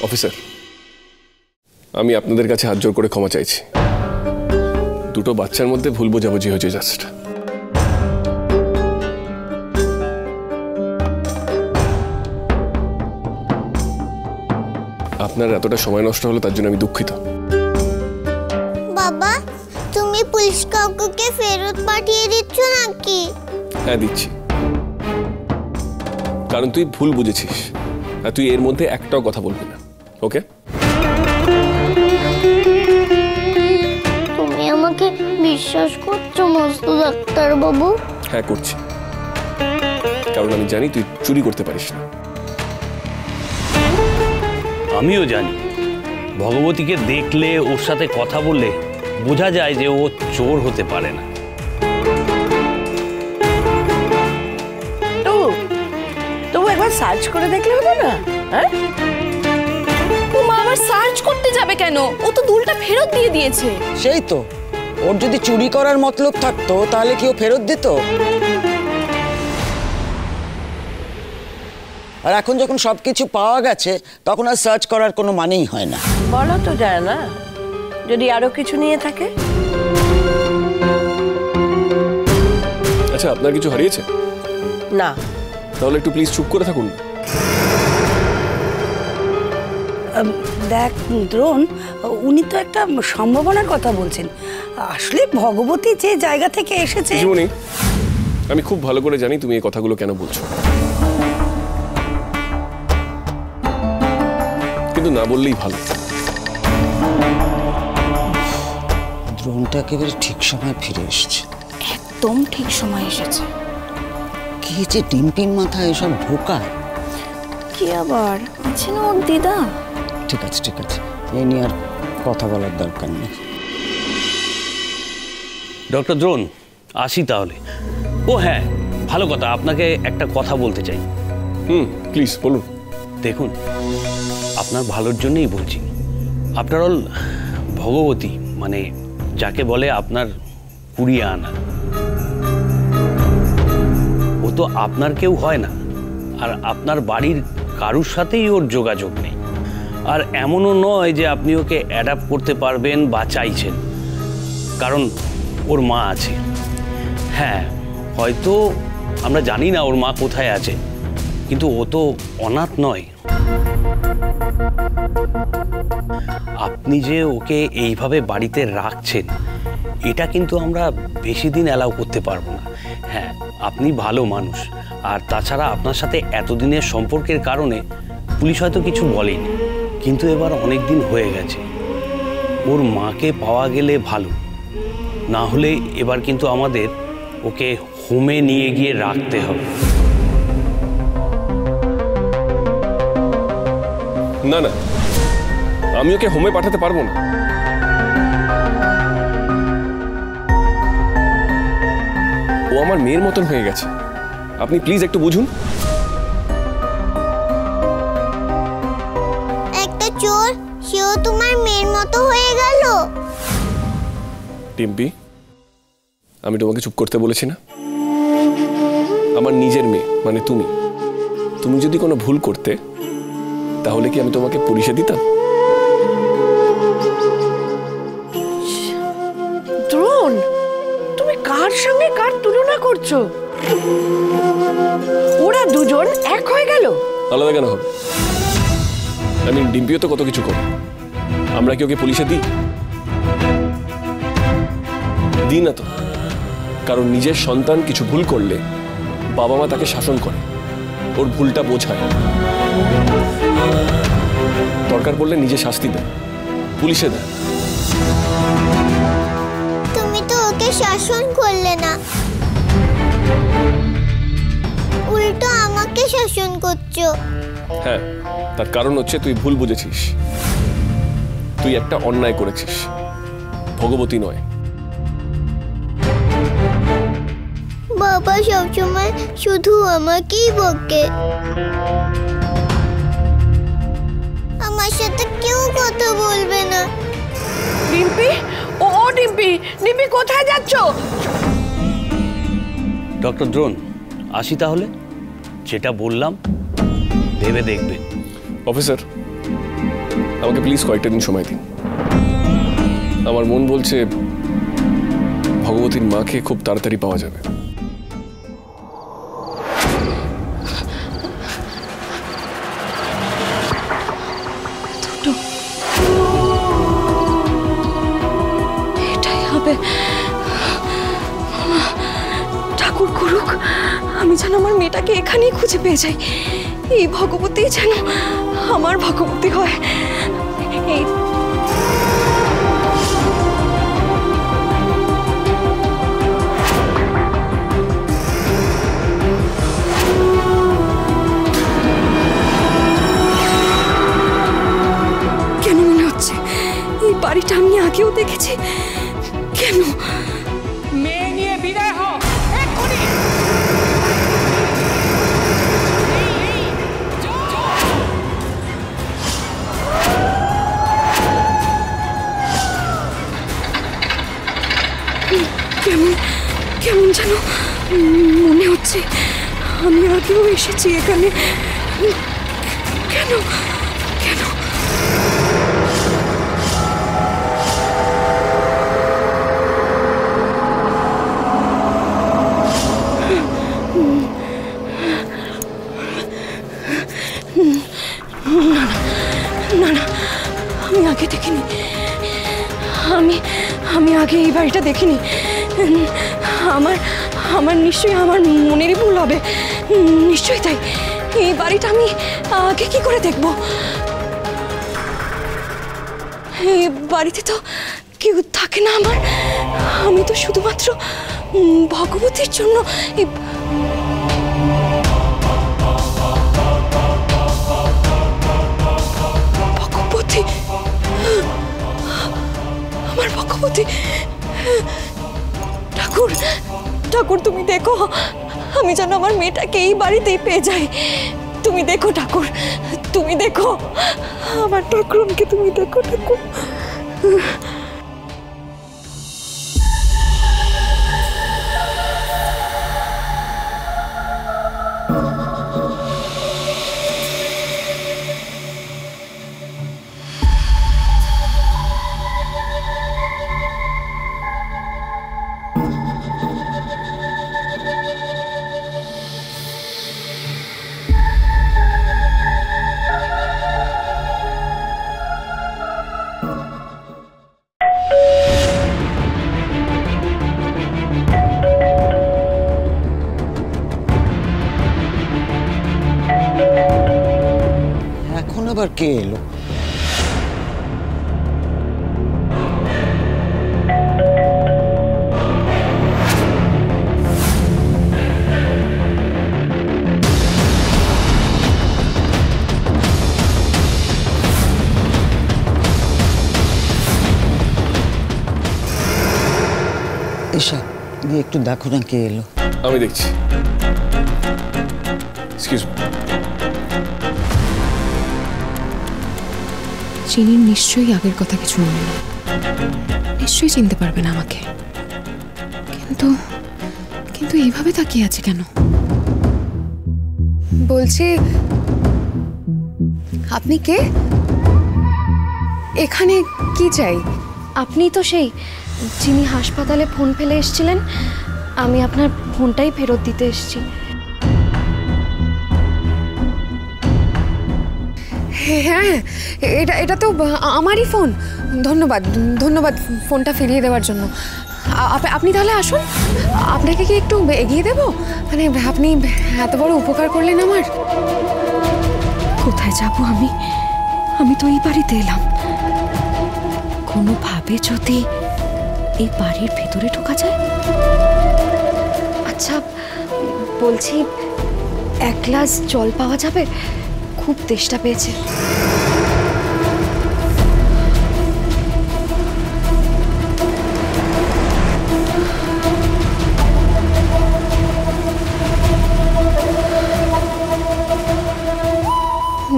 Officer, আমি আপনাদের কাছে হাত জোর করে ক্ষমা চাইছি। দুটো বাচ্চার মধ্যে ভুল বোঝাবুঝি হয়েছে জাস্ট। আপনার এতটা সময় নষ্ট হলো তার জন্য আমি দুঃখিত। বাবা, তুমি পুলিশ কাকুকে ফেরত পাঠিয়ে দিচ্ছ নাকি? হ্যাঁ, দিচ্ছি। কারণ তুই ভুল বুঝেছিস আর তুই এর মধ্যে একটাও কথা বলবি না, ওকে? তুমি আমাকে বিশ্বাস করছো মস্ত ডাক্তার বাবু? হ্যাঁ, করছি। কারণ আমি জানি তুই চুরি করতে পারিস না। আমিও জানি ভগবতীকে দেখলে, ওর সাথে কথা বললে বোঝা যায় যে ও চোর হতে পারে না। তবু একবার সার্চ করে দেখলে হতো না? হ্যাঁ, ও মা আবার সার্চ করতে যাবে কেন? ও তো দুলটা ফেরত দিয়ে দিয়েছে। সেই তো, ওর যদি চুরি করার মতলব থাকতো তাহলে কি ও ফেরত দিত? আর এখন যখন সবকিছু পাওয়া গেছে তখন আর সার্চ করার কোনো মানেই হয় না। বলা তো যায় না যদি আরো কিছু নিয়ে থাকে। আচ্ছা, আপনার কিছু হারিয়েছে? না। তাহলে একটু প্লিজ চুপ করে থাকুন। দেখ দ্রোণ, উনি তো একটা সম্ভাবনার কথা বলছেন। আসলে ভগবতী যে জায়গা থেকে এসেছে। আমি খুব ভালো করে জানি তুমি এই কথাগুলো কেন বলছো, কিন্তু না বললেই ভালো। দ্রোণটা একেবারে ঠিক সময় ফিরে এসেছে। একদম ঠিক সময় এসেছে। কি যে ডিম্পির মাথায় এসব ঢোকায়। কি আবার আছে না ওর দিদা? ঠিক আছে, ঠিক আছে, এই নিয়ে আর কথা বলার দরকার নেই। ডক্টর দ্রোণ, আসি তাহলে। ও হ্যাঁ, ভালো কথা, আপনাকে একটা কথা বলতে চাই। প্লিজ বলুন। দেখুন, আপনার ভালোর জন্যই বলছি। আফটার অল ভগবতী মানে যাকে বলে আপনার কুড়িয়ে আনা, ও তো আপনার কেউ হয় না। আর আপনার বাড়ির কারুর সাথেই ওর যোগাযোগ নেই। আর এমনও নয় যে আপনি ওকে অ্যাডাপ্ট করতে পারবেন বা চাইছেন, কারণ ওর মা আছে। হ্যাঁ, হয়তো আমরা জানি না ওর মা কোথায় আছে, কিন্তু ও তো অনাথ নয়। আপনি যে ওকে এইভাবে বাড়িতে রাখছেন, এটা কিন্তু আমরা বেশি দিন অ্যালাউ করতে পারবো না। হ্যাঁ, আপনি ভালো মানুষ, আর তাছাড়া আপনার সাথে এতদিনের সম্পর্কের কারণে পুলিশ হয়তো কিছু বলেনি, কিন্তু এবার অনেক দিন হয়ে গেছে। ওর মাকে পাওয়া গেলে ভালো, না হলে এবার কিন্তু আমাদের ওকে হোমে নিয়ে গিয়ে রাখতে হবে। না না, আমি ওকে হোমে পাঠাতে পারবো না। ও আমার মেয়ের মতন হয়ে গেছে। আপনি প্লিজ একটু বুঝুন। একটা চোর, সেও তোমার মেয়ের মতো হয়ে গেল। টিম্পি, আমি তোমাকে চুপ করতে বলেছি না? আমার নিজের মেয়ে মানে তুমি। তুমি যদি কোনো ভুল করতে, তাহলে কি আমি তোমাকে পুলিশে দিতাম? দ্রোণ, তুমি কার সঙ্গে কার তুলনা করছো? ওরা দুজন এক হয়ে গেল। আলাদা কেন হবে? আমি ডিম্পিও তো কত কিছু করি। আমরা কি ওকে পুলিশে দিই? দিই না তো। কারণ নিজের সন্তান কিছু ভুল করলে বাবা মা তাকে শাসন করে, ওর ভুলটা বোঝায়, দরকার পড়লে নিজে শাস্তি দেয়, পুলিশে দেয়। তুমি তো ওকে শাসন করলে না, উল্টো আমাকে শাসন করছো। হ্যাঁ, তার কারণ হচ্ছে তুই ভুল বুঝেছিস। তুই একটা অন্যায় করেছিস, ভগবতী নয়। বাবা সবসময় শুধু আমাকেই বকে, আমার সাথে কেউ কথা বলবে না। ডিম্পি, ও ডিম্পি, ডিম্পি কোথায় যাচ্ছ? ডক্টর দ্রোণ, আসি তাহলে। যেটা বললাম ভেবে দেখবেন। অফিসার, আমাকে প্লিজ কয়েকটা দিন সময় দিন। আমার মন বলছে ভগবতীর মাকে খুব তাড়াতাড়ি পাওয়া যাবে। এটাই হবে। ঠাকুর করুক আমি যেন আমার মেয়েটাকে এখানেই খুঁজে পেয়ে যাই। এই ভগবতী যেন আমার ভগবতী হয়। এই কেন মনে হচ্ছে এই বাড়িটা আমি আগেও দেখেছি। কেন? মেয়ে নিয়ে বিদায় হ এক্ষুনি। কেমন কেমন যেন মনে হচ্ছে আমি আগেও এসেছি এখানে। কেন কেন? না না আমি আগে দেখিনি। আমি আগে এই বাড়িটা দেখিনি। আমার আমার নিশ্চয়ই আমার মনেরই ভুল হবে। নিশ্চয়ই তাই। এই বাড়িটা আমি আগে কি করে দেখব? এই বাড়িতে তো কেউ থাকে না আমার। আমি তো শুধুমাত্র ভগবতীর জন্য ভগবতী, আমার ভগবতী। ঠাকুর ঠাকুর তুমি দেখো আমি যেন আমার মেয়েটাকে এই বাড়িতেই পেয়ে যাই। তুমি দেখো ঠাকুর, তুমি দেখো আমার ঠাকুরকে, তুমি দেখো ঠাকুর। এখন আবার কে এলো? ঈশা গিয়ে একটু দেখো না কে এলো। আমি দেখছি। Excuse me. চিনির নিশ্চয়ই আগের কথা কিছু মনে নেই, নিশ্চয়ই চিনতে পারবে না আমাকে। কিন্তু কিন্তু এইভাবে তাকিয়ে আছে কেন? বলছি আপনি কে? এখানে কি চাই? আপনি তো সেই যিনি হাসপাতালে ফোন ফেলে এসেছিলেন। আমি আপনার ফোনটাই ফেরত দিতে এসেছি। হ্যাঁ, এটা তো আমারই ফোন। ধন্যবাদ ধন্যবাদ ফোনটা ফিরিয়ে দেওয়ার জন্য। আপনি তাহলে আসুন, আপনাকে কি একটু এগিয়ে দেব? মানে আপনি এত বড় উপকার করলেন আমার। কোথায় যাব আমি? আমি তো এই বাড়িতে এলাম। কোনোভাবে যদি এই বাড়ির ভেতরে ঢোকা যায়। আচ্ছা বলছি এক গ্লাস জল পাওয়া যাবে? খুব তেষ্টা পেয়েছে।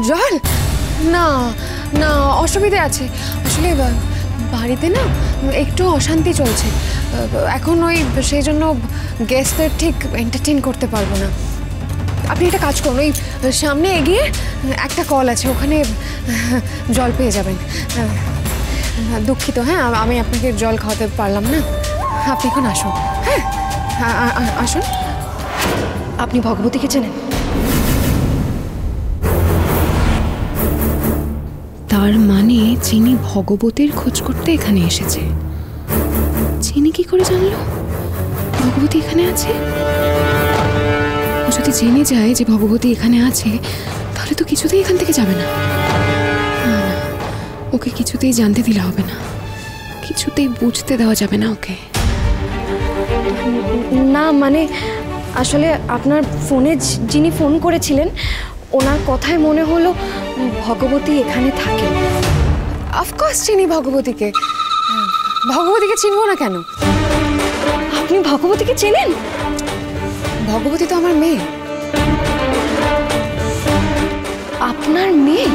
জল? না না, অসুবিধা আছে আসলে। বাড়িতে না একটু অশান্তি চলছে এখন, ওই সেই জন্য গেস্টদের ঠিক এন্টারটেইন করতে পারবো না। আপনি একটা কাজ করুন, ওই সামনে এগিয়ে একটা কল আছে, ওখানে জল পেয়ে যাবেন। দুঃখিত, হ্যাঁ আমি আপনাকে জল খাওয়াতে পারলাম না, আপনি এখন আসুন। হ্যাঁ আসুন। আপনি ভগবতীকে চেনেন? তার মানে চিনি ভগবতীর খোঁজ করতে এখানে এসেছে। চিনি কি করে জানলো ভগবতী এখানে আছে? যদি জেনে যায় যে ভগবতী এখানে আছে, তাহলে তো কিছুতেই এখান থেকে যাবে না। ওকে কিছুতেই জানতে দিলে হবে না, কিছুতেই বুঝতে দেওয়া যাবে না ওকে। না মানে আসলে আপনার ফোনে যিনি ফোন করেছিলেন, ওনার কথায় মনে হলো ভগবতী এখানে থাকে। অফকোর্স চিনি ভগবতীকে, ভগবতীকে চিনবো না কেন? আপনি ভগবতীকে চেনেন? ভগবতী তো আমার মেয়ে। আপনার মেয়ে?